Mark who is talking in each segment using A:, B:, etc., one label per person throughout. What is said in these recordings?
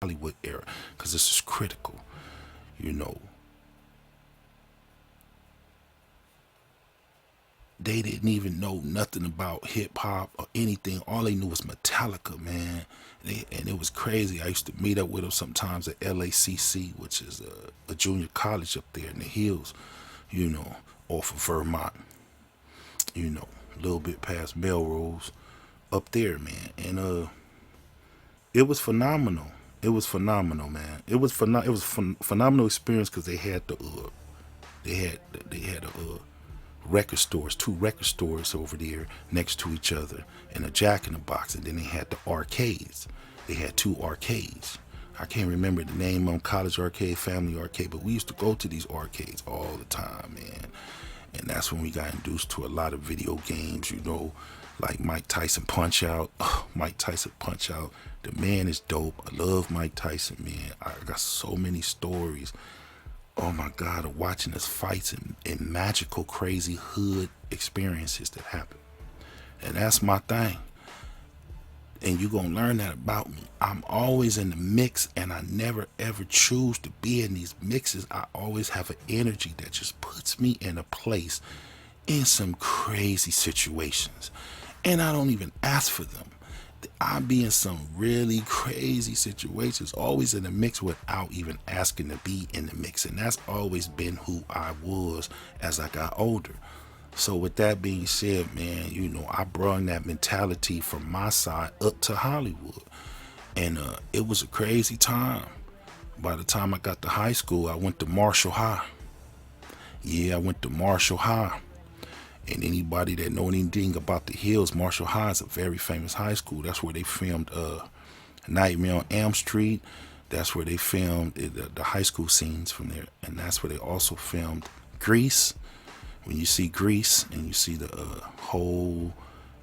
A: Hollywood era, because this is critical, you know. They didn't even know nothing about hip hop or anything. All they knew was Metallica, man. And it was crazy. I used to meet up with them sometimes at LACC, which is a junior college up there in the hills, you know, off of Vermont, you know, a little bit past Melrose, up there, man. And it was phenomenal. It was phenomenal, man. It was phenomenal experience because they had record stores, two record stores over there next to each other, and a Jack in the Box, and then they had the arcades. They had two arcades. I can't remember the name of them, College Arcade, Family Arcade, but we used to go to these arcades all the time, man. And that's when we got introduced to a lot of video games, you know, like Mike Tyson Punch Out. Oh, Mike Tyson Punch Out. The man is dope. I love Mike Tyson, man. I got so many stories, oh my God, of watching us fights and magical, crazy hood experiences that happen. And that's my thing. And you're going to learn that about me. I'm always in the mix, and I never ever choose to be in these mixes. I always have an energy that just puts me in a place in some crazy situations. And I don't even ask for them. I be in some really crazy situations, always in the mix without even asking to be in the mix. And that's always been who I was as I got older. So with that being said, man, you know, I brought that mentality from my side up to Hollywood. And it was a crazy time. By the time I got to high school, I went to Marshall High. Yeah, I went to Marshall High. And anybody that know anything about the hills, Marshall High is a very famous high school. That's where they filmed Nightmare on Elm Street. That's where they filmed the high school scenes from there. And that's where they also filmed Grease. When you see Grease and you see the whole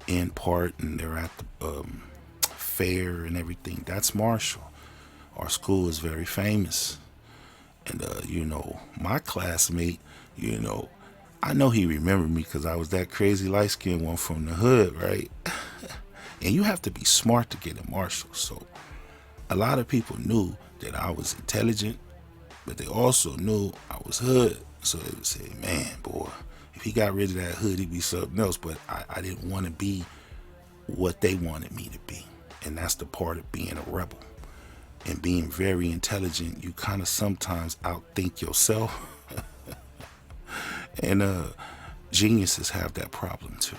A: end part and they're at the fair and everything, that's Marshall. Our school is very famous. And, you know, my classmate, you know, I know he remembered me because I was that crazy light-skinned one from the hood, right? And you have to be smart to get in Marshall. So a lot of people knew that I was intelligent, but they also knew I was hood. So they would say, man, boy, if he got rid of that hood, he'd be something else. But I didn't want to be what they wanted me to be. And that's the part of being a rebel. And being very intelligent, you kind of sometimes outthink yourself. And geniuses have that problem too.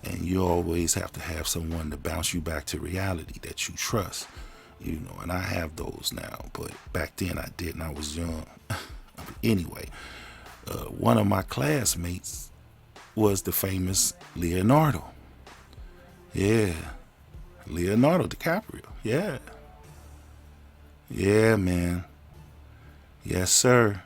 A: And you always have to have someone to bounce you back to reality that you trust. You know, and I have those now. But back then I didn't. I was young. Anyway, one of my classmates was the famous Leonardo. Yeah. Leonardo DiCaprio. Yeah. Yeah, man. Yes, sir.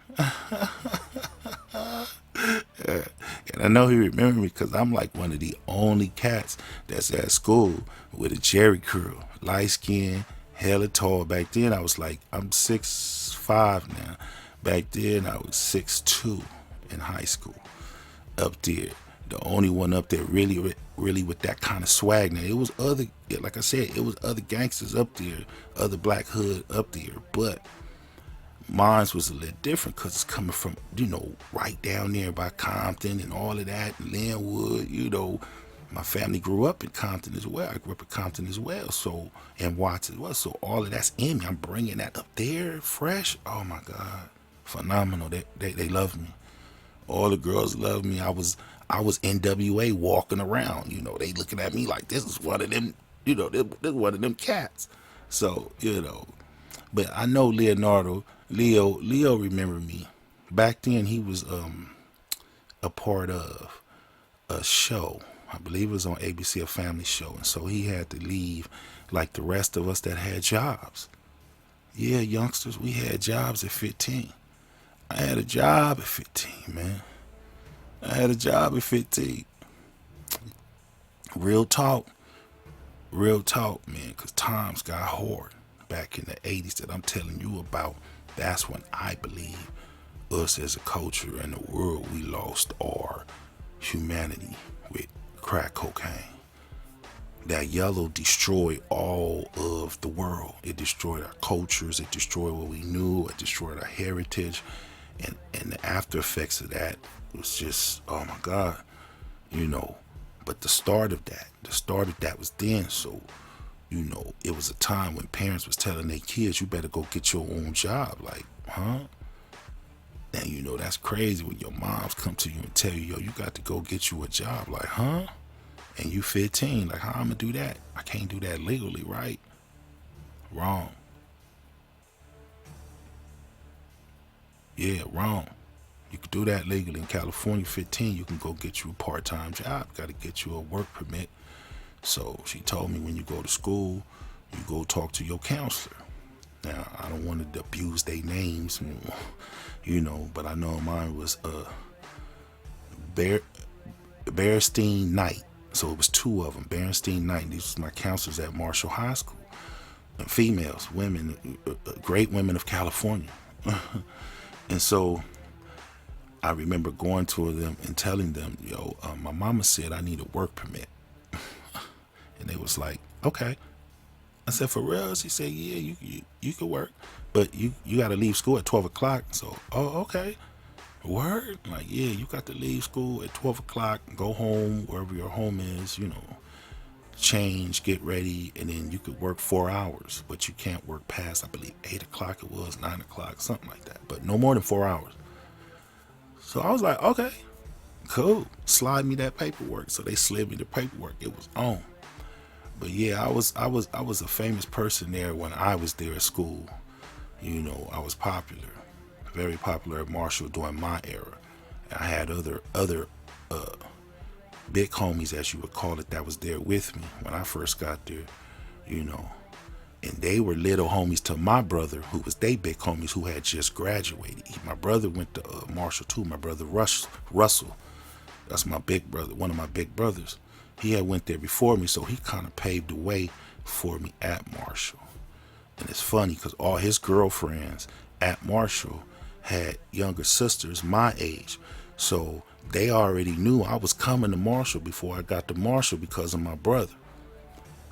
A: And I know he remembered me because I'm like one of the only cats that's at school with a Jerry curl, light skin, hella tall. Back then I was like, I'm 6'5" now. Back then I was 6'2" in high school. Up there, the only one up there really with that kind of swag. Now it was other, like I said, it was other gangsters up there, other black hood up there, but mine was a little different because it's coming from, you know, right down there by Compton and all of that, and Linwood, you know. My family grew up in Compton as well. I grew up in Compton as well, so, and Watts as well. So all of that's in me. I'm bringing that up there, fresh. Oh my God, phenomenal. They love me. All the girls love me. I was NWA walking around. You know, they looking at me like this is one of them. You know, this is one of them cats. So you know, but I know Leo remembered me. Back then he was a part of a show. I believe it was on ABC, a family show. And so he had to leave like the rest of us that had jobs. Yeah, youngsters, we had jobs at 15. I had a job at 15, man. I had a job at 15. Real talk, man, because times got hard back in the 80s that I'm telling you about. That's when I believe us as a culture and the world, we lost our humanity with crack cocaine. that yellow destroyed all of the world. It destroyed our cultures. It destroyed what we knew. It destroyed our heritage. And the after effects of that was just, oh my God, you know. But the start of that was then. So, you know, it was a time when parents was telling their kids, you better go get your own job. Like, huh? And you know, that's crazy when your moms come to you and tell you, yo, you got to go get you a job. Like, huh? And you 15, like, how I'm gonna do that? I can't do that legally, right? Wrong. Yeah, wrong. You can do that legally in California. 15, you can go get you a part-time job. Got to get you a work permit. So she told me, when you go to school, you go talk to your counselor. Now, I don't want to abuse their names, you know, but I know mine was Berenstein Knight. So it was two of them, Berenstein Knight. These was my counselors at Marshall High School. And females, women, great women of California. And so I remember going to them and telling them, yo, my mama said I need a work permit. And they was like, okay. I said, for real? She said, yeah, you can work, but you got to leave school at 12 o'clock. So, oh, okay. Word? Like, yeah, you got to leave school at 12 o'clock, go home, wherever your home is, you know, change, get ready, and then you could work 4 hours, but you can't work past, I believe, 8 o'clock it was, 9 o'clock, something like that, but no more than 4 hours. So I was like, okay, cool. Slide me that paperwork. So they slid me the paperwork. It was on. But yeah, I was a famous person there when I was there at school. You know, I was popular, very popular at Marshall during my era. I had other big homies, as you would call it, that was there with me when I first got there, you know. And they were little homies to my brother, who was they big homies, who had just graduated. My brother went to Marshall too. My brother Russell, that's my big brother, one of my big brothers. He had went there before me, so he kind of paved the way for me at Marshall. And it's funny because all his girlfriends at Marshall had younger sisters my age. So they already knew I was coming to Marshall before I got to Marshall because of my brother.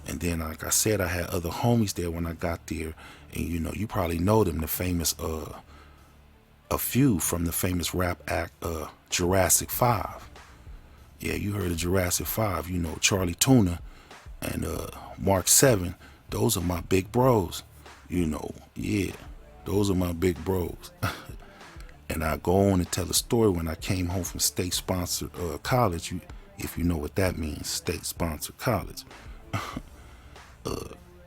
A: And then, like I said, I had other homies there when I got there. And, you know, you probably know them, the famous, a few from the famous rap act, Jurassic 5. Yeah, you heard of Jurassic 5, you know, Charlie Tuna and Mark 7. Those are my big bros, you know. Yeah, those are my big bros. And I go on and tell a story when I came home from state-sponsored college, if you know what that means, state-sponsored college.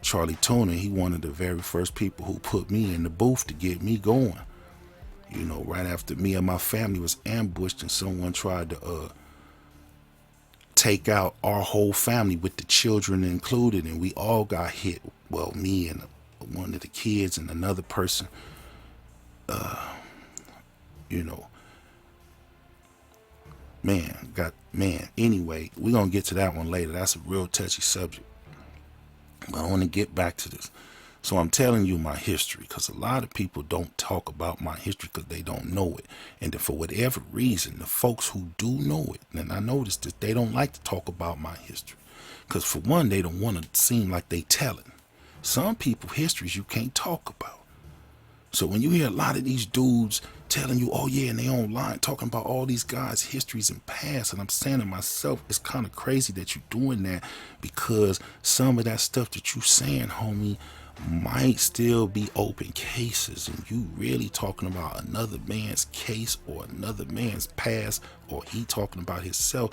A: Charlie Tuna, he one of the very first people who put me in the booth to get me going. You know, right after me and my family was ambushed and someone tried to take out our whole family with the children included, and we all got hit. Well, me and one of the kids and another person, you know, anyway, we're gonna get to that one later. That's a real touchy subject. But I want to get back to this. So I'm telling you my history because a lot of people don't talk about my history because they don't know it. And then for whatever reason, the folks who do know it, and I noticed that they don't like to talk about my history. Because for one, they don't want to seem like they telling. Some people, histories you can't talk about. So when you hear a lot of these dudes telling you, oh yeah, and they online talking about all these guys' histories and past, and I'm saying to myself, it's kind of crazy that you're doing that, because some of that stuff that you saying, homie, might still be open cases, and you really talking about another man's case or another man's past, or he talking about himself.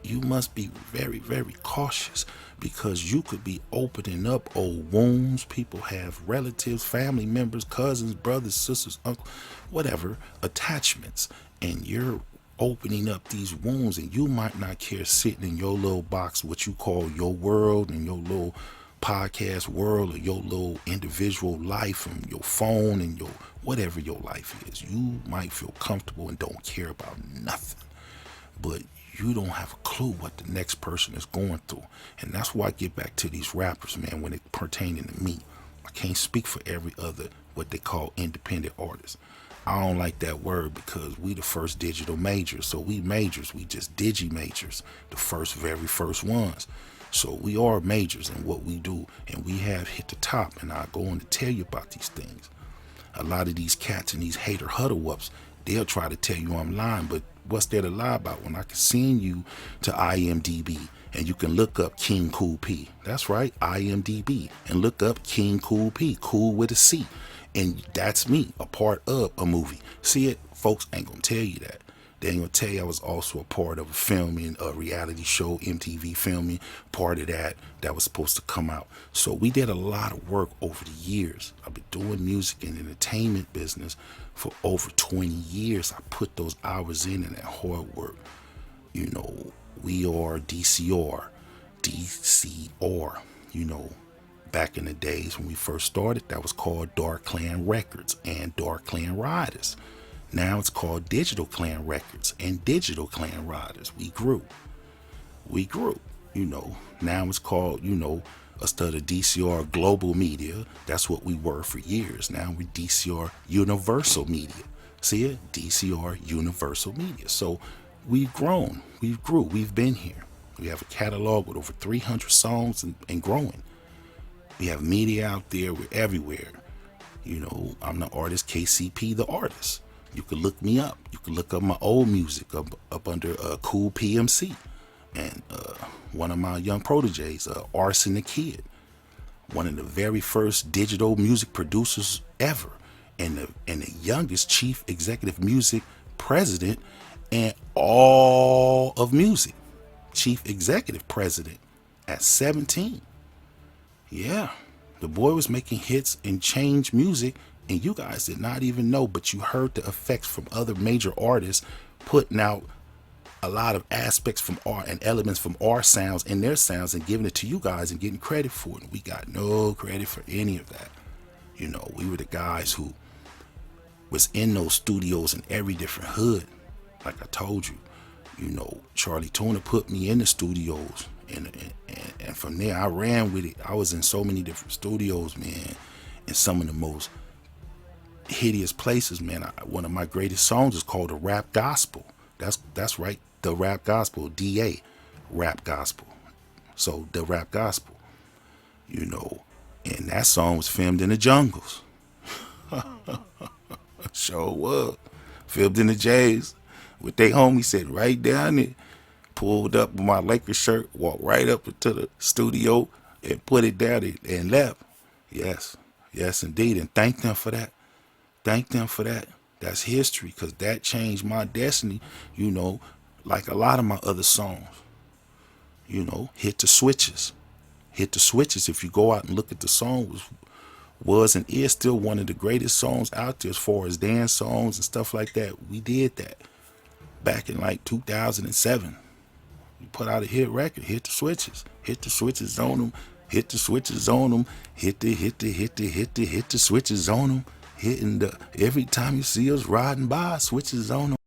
A: You must be very, very cautious, because you could be opening up old wounds. People have relatives, family members, cousins, brothers, sisters, uncles, whatever, attachments, and you're opening up these wounds, and you might not care sitting in your little box, what you call your world, and your little podcast world, or your little individual life, and your phone, and your whatever your life is. You might feel comfortable and don't care about nothing, but you don't have a clue what the next person is going through. And that's why I get back to these rappers, man, when it pertaining to me. I can't speak for every other, what they call independent artists. I don't like that word, because we the first digital majors. So we majors, we just digi majors, the very first ones. So we are majors in what we do, and we have hit the top, and I'll go on to tell you about these things. A lot of these cats and these hater huddle ups, they'll try to tell you I'm lying, but what's there to lie about when I can send you to IMDb and you can look up K.C.P. That's right, IMDb, and look up K.C.P, cool with a C. And that's me, a part of a movie. See it? Folks ain't gonna tell you that. They ain't gonna tell you I was also a part of a filming, a reality show, MTV filming, part of that was supposed to come out. So we did a lot of work over the years. I've been doing music and entertainment business for over 20 years. I put those hours in and that hard work. You know, we are D.C.R, D.C.R, you know. Back in the days when we first started, that was called Dark Clan Records and Dark Clan Riders. Now it's called Digital Clan Records and Digital Clan Riders. We grew, you know. Now it's called, you know, instead of D.C.R Global Media, that's what we were for years. Now we're D.C.R Universal Media. See it? D.C.R Universal Media. So we've grown, we've grew, we've been here. We have a catalog with over 300 songs and growing. We have media out there, we're everywhere. You know, I'm the artist, K.C.P the artist. You can look me up. You can look up my old music up under Cool PMC. And one of my young proteges, Arson the Kid. One of the very first digital music producers ever. And the youngest chief executive music president and all of music. Chief executive president at 17. Yeah, the boy was making hits and changed music, and you guys did not even know, but you heard the effects from other major artists putting out a lot of aspects from our and elements from our sounds and their sounds and giving it to you guys and getting credit for it. And we got no credit for any of that. You know, we were the guys who was in those studios in every different hood. Like I told you, you know, Charlie Tuna put me in the studios. And from there, I ran with it. I was in so many different studios, man, in some of the most hideous places, man. One of my greatest songs is called The Rap Gospel. That's right, The Rap Gospel, D.A. Rap Gospel. So The Rap Gospel, you know, and that song was filmed in the jungles. Sure was. Filmed in the J's with they homie sitting right down there. Pulled up with my Lakers shirt, walked right up into the studio and put it down and left. Yes, indeed. And thank them for that. Thank them for that. That's history, because that changed my destiny, you know, like a lot of my other songs. You know, Hit the Switches. Hit the Switches, if you go out and look at the song, was and is still one of the greatest songs out there as far as dance songs and stuff like that. We did that back in like 2007. We put out a hit record, Hit the Switches. Hit the switches on them. Hit the switches on them. Hit the switches on them. Hitting the, every time you see us riding by, switches on them.